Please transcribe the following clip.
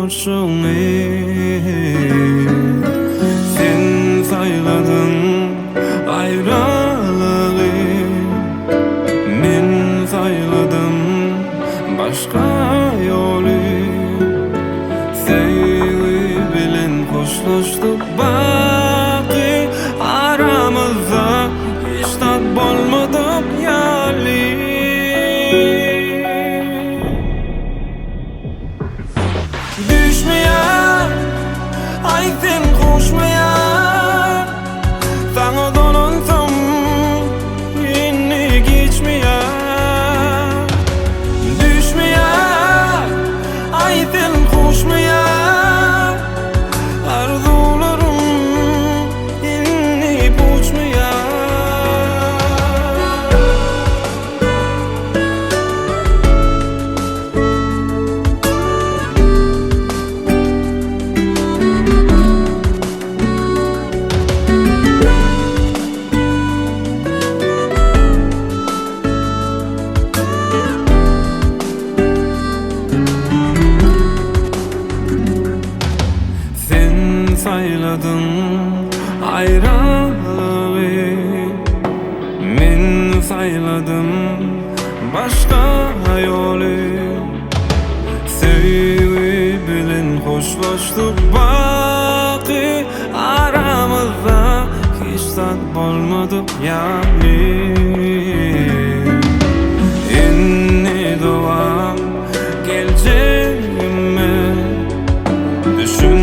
koşuny. Sen sayladın ayrılığı, men sayladım başka yolu. Sevgi bilen hoşlaştık baki, aramızda hiç tat bolmadık yali. Düşmeyen, ayten koşmayan, sana dolansam yine geçmeyen. Düşmeyen, ayten koşmayan, arzularım yine uçmayan. Sen sayladın ayrılığı, men sayladım başka yolu. Sevgi bilen hoşlaştık baki, aramızda hiç tat bolmadık yali. Inni doğam geleceğime düşün